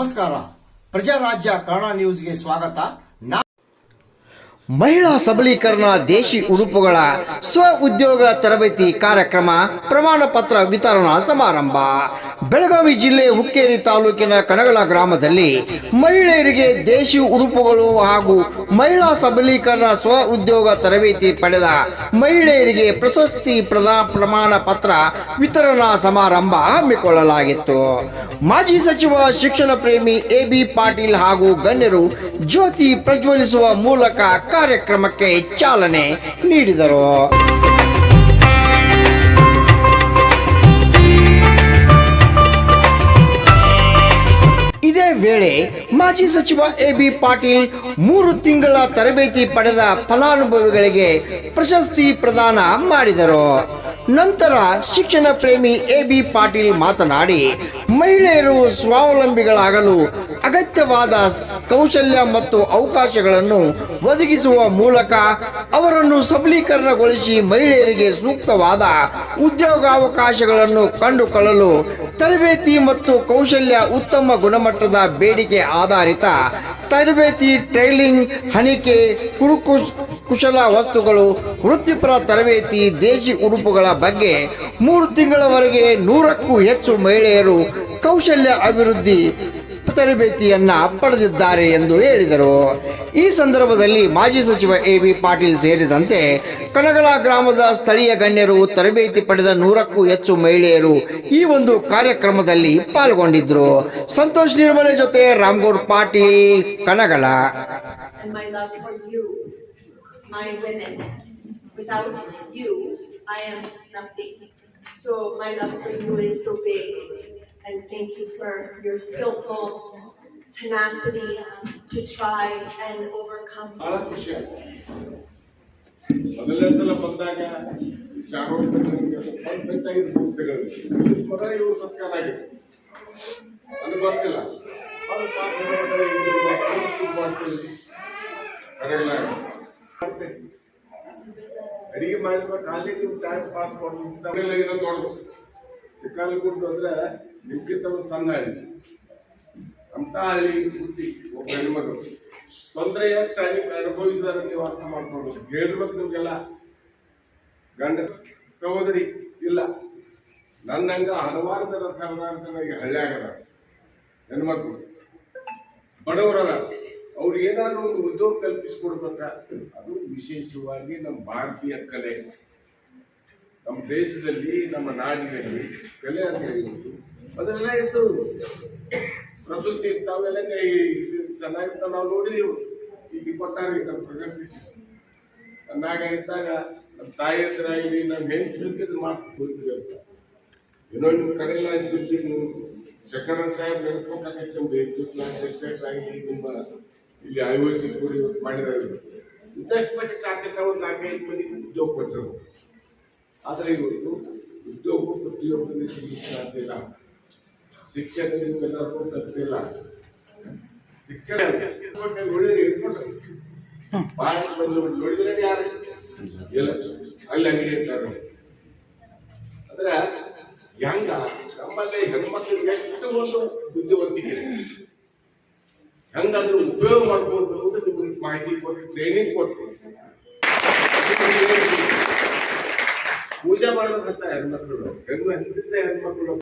ನಮಸ್ಕಾರ. ಪ್ರಜಾರಾಜ್ಯ ಕನ್ನಡ ನ್ಯೂಸ್ಗೆ ಸ್ವಾಗತ. ಮಹಿಳಾ ಸಬಲೀಕರಣ ದೇಶಿ ಉಡುಪುಗಳ ಸ್ವ ಉದ್ಯೋಗ ತರಬೇತಿ ಕಾರ್ಯಕ್ರಮ ಪ್ರಮಾಣ ಪತ್ರ ವಿತರಣಾ ಸಮಾರಂಭ ಬೆಳಗಾವಿ ಜಿಲ್ಲೆ ಹುಕ್ಕೇರಿ ತಾಲೂಕಿನ ಕನಗಲ ಗ್ರಾಮದಲ್ಲಿ ಮಹಿಳೆಯರಿಗೆ ದೇಶಿ ಉಡುಪುಗಳು ಹಾಗೂ ಮಹಿಳಾ ಸಬಲೀಕರಣ ಸ್ವ ಉದ್ಯೋಗ ತರಬೇತಿ ಪಡೆದ ಮಹಿಳೆಯರಿಗೆ ಪ್ರಶಸ್ತಿ ಪ್ರಮಾಣ ಪತ್ರ ವಿತರಣಾ ಸಮಾರಂಭ ಹಮ್ಮಿಕೊಳ್ಳಲಾಗಿತ್ತು. ಮಾಜಿ ಸಚಿವ ಶಿಕ್ಷಣ ಪ್ರೇಮಿ ಎಬಿ ಪಾಟೀಲ್ ಹಾಗೂ ಗಣ್ಯರು ಜ್ಯೋತಿ ಪ್ರಜ್ವಲಿಸುವ ಮೂಲಕ ಕಾರ್ಯಕ್ರಮಕ್ಕೆ ಚಾಲನೆ ನೀಡಿದರು. ಇದೇ ವೇಳೆ ಮಾಜಿ ಸಚಿವ ಎಬಿ ಪಾಟೀಲ್ 3 ತಿಂಗಳ ತರಬೇತಿ ಪಡೆದ ಫಲಾನುಭವಿಗಳಿಗೆ ಪ್ರಶಸ್ತಿ ಪ್ರದಾನ ಮಾಡಿದರು. ನಂತರ ಶಿಕ್ಷಣ ಪ್ರೇಮಿ ಎಬಿ ಪಾಟೀಲ್ ಮಾತನಾಡಿ, ಮಹಿಳೆಯರು ಸ್ವಾವಲಂಬಿಗಳಾಗಲು ಅಗತ್ಯವಾದ ಕೌಶಲ್ಯ ಮತ್ತು ಅವಕಾಶಗಳನ್ನು ಒದಗಿಸುವ ಮೂಲಕ ಅವರನ್ನು ಸಬಲೀಕರಣಗೊಳಿಸಿ ಮಹಿಳೆಯರಿಗೆ ಸೂಕ್ತವಾದ ಉದ್ಯೋಗಾವಕಾಶಗಳನ್ನು ಕಂಡುಕೊಳ್ಳಲು ತರಬೇತಿ ಮತ್ತು ಕೌಶಲ್ಯ ಉತ್ತಮ ಗುಣಮಟ್ಟದ ಬೇಡಿಕೆ ಆಧಾರಿತ ತರಬೇತಿ, ಟ್ರೈನಿಂಗ್, ಹಣಿಕೆ, ಕುಶಲ ವಸ್ತುಗಳು, ವೃತ್ತಿಪರ ತರಬೇತಿ, ದೇಶಿ ಉಡುಪುಗಳ ಬಗ್ಗೆ 3 ತಿಂಗಳವರೆಗೆ 100ಕ್ಕೂ ಹೆಚ್ಚು ಮಹಿಳೆಯರು ಕೌಶಲ್ಯ ಅಭಿವೃದ್ಧಿ ತರಬೇತಿಯನ್ನ ಪಡೆದಿದ್ದಾರೆ ಎಂದು ಹೇಳಿದರು. ಈ ಸಂದರ್ಭದಲ್ಲಿ ಮಾಜಿ ಸಚಿವ ಎಬಿ ಪಾಟೀಲ್ ಸೇರಿದಂತೆ ಕನಗಲ ಗ್ರಾಮದ ಸ್ಥಳೀಯ ಗಣ್ಯರು, ತರಬೇತಿ ಪಡೆದ 100ಕ್ಕೂ ಹೆಚ್ಚು ಮಹಿಳೆಯರು ಈ ಒಂದು ಕಾರ್ಯಕ್ರಮದಲ್ಲಿ ಪಾಲ್ಗೊಂಡಿದ್ರು. ಸಂತೋಷ್ ನಿರ್ಮಲೆ ಜೊತೆ ರಾಮಗೌಡ್ ಪಾಟೀಲ್, ಕನಗಲ. My women, without you, I am nothing. So my love for you is so big, and thank you for your skillful tenacity to try and overcome. ಮೊದಲನೇಸಲ ಬಂದಾಗ ಮೊದಲ ಇವರು ಸರ್ಕಾರ ಆಗಿದೆ, ಅದು ಗೊತ್ತಿಲ್ಲ. ಅಡಿಗೆ ಮಾಡಿದ ಕಾಲಿಗೆ ಟೈಮ್ ಪಾಸ್ ಮಾಡೋದು ನೋಡ್ಬೋದು. ಚಿಕ್ಕನಗುಂಟು ಅಂದ್ರೆ ನಿಮ್ಗಿಂತ ಒಂದು ಸಣ್ಣ ಹಳ್ಳಿ, ಅಂತ ಹಳ್ಳಿ ಹುಟ್ಟಿ ಒಬ್ಬ ಹೆಣ್ಮಗಳು ತೊಂದರೆ ಅನುಭವಿಸಿದಾರೆ ನೀವು ಅರ್ಥ ಮಾಡ್ಕೊಳ್ಬೇಕು. ಹೇಳ್ಬೇಕು ನಿಮ್ಗೆಲ್ಲ. ಗಂಡ ಸಹೋದರಿ ಇಲ್ಲ, ನನ್ನಂಗ ಹಲವಾರು ಜನ ಸಾವಿರಾರು ಜನ ಈ ಹಳ್ಳಿಯಾಗದ ಹೆಣ್ಮಕ್ಳು ಬಡವರಲ್ಲ. ಅವ್ರಿಗೆ ಏನಾದ್ರು ಒಂದು ಉದ್ಯೋಗ ಕಲ್ಪಿಸಿಕೊಡ್ಬೇಕ. ಅದು ವಿಶೇಷವಾಗಿ ನಮ್ಮ ಭಾರತೀಯ ಕಲೆ, ನಮ್ಮ ದೇಶದಲ್ಲಿ, ನಮ್ಮ ನಾಡಿನಲ್ಲಿ ಕಲೆ ಅಂತ ಹೇಳಿದ್ದು ಅದೆಲ್ಲ ಇತ್ತು. ಪ್ರಕೃತಿ ಇರ್ತಾವೆಲ್ಲ ಚೆನ್ನಾಗಿರ್ತಾವ. ನಾವು ನೋಡಿದೀವಿ. ಈಗ ಕೊಟ್ಟಾರ ನಮ್ಮ ಪ್ರಕೃತಿ ಚೆನ್ನಾಗಿದ್ದಾಗ ನಮ್ಮ ತಾಯಿ ಹತ್ರ ಇಲ್ಲಿ ನಾವು ಹೆಂಗ್ ಸುಲ್ಕಿದ್ರು ಮಾಡ್ಕೊಳ್ತೀವಿ ಅಂತ. ಏನೋ ನಿಮ್ಮ ಕರೆಲ್ಲ ಇದ್ದು ಶಂಕರ ಸಾಹೇಬ್ ನಡೆಸ್ಬೇಕಾಗತ್ತೆ. ನಮ್ದು ನಿಮ್ಮ ಇಲ್ಲಿ IOC ಕೂಡಿ ಮಾಡಿರೋದು ಇದ್ದಷ್ಟು ಮಟ್ಟಿ ಸಾಕಕ್ಕೆ ಒಂದು 4-5 ಮಂದಿ ಉದ್ಯೋಗ ಕೊಟ್ಟರು. ಆದರೆ ಇವತ್ತು ಉದ್ಯೋಗ ಪ್ರತಿಯೊಬ್ಬರಿಗೆ ಸಿಗಲಿಕ್ಕೆ ಸಾಧ್ಯ ಇಲ್ಲ. ಶಿಕ್ಷಕರಿಗೆ ಎಲ್ಲರಿಗೂ ಕಲ್ತಿಲ್ಲ. ಶಿಕ್ಷಣ ನೋಡಿದ್ರೆ ಹೇಳ್ಕೊಟ್ರು ಭಾಳ ಬಂದು ನೋಡಿದ್ರೆ ಯಾರು ಇಲ್ಲ, ಅಲ್ಲಿ ಅಂಗಡಿ ಇರ್ತಾರೆ. ಅಂದ್ರೆ ಹೆಂಗ ನಮ್ಮಲ್ಲಿ ಹೆಣ್ಮಕ್ಳಿಗೆ ಎಷ್ಟು ಒಂದು ಬುದ್ಧಿವಂತಿಕೆ, ಹೆಂಗಾದ್ರೂ ಉಪಯೋಗ ಮಾಡ್ಬೋದು ಅಂತ ನಿಮಗೆ ಮಾಹಿತಿ ಕೊಟ್ಟು, ಟ್ರೈನಿಂಗ್ ಕೊಟ್ಟು ಪೂಜೆ ಮಾಡ್ಬೇಕಂತ ಹೆಣ್ಮಕ್ಳು, ಹೆಣ್ಮಕ್ಳು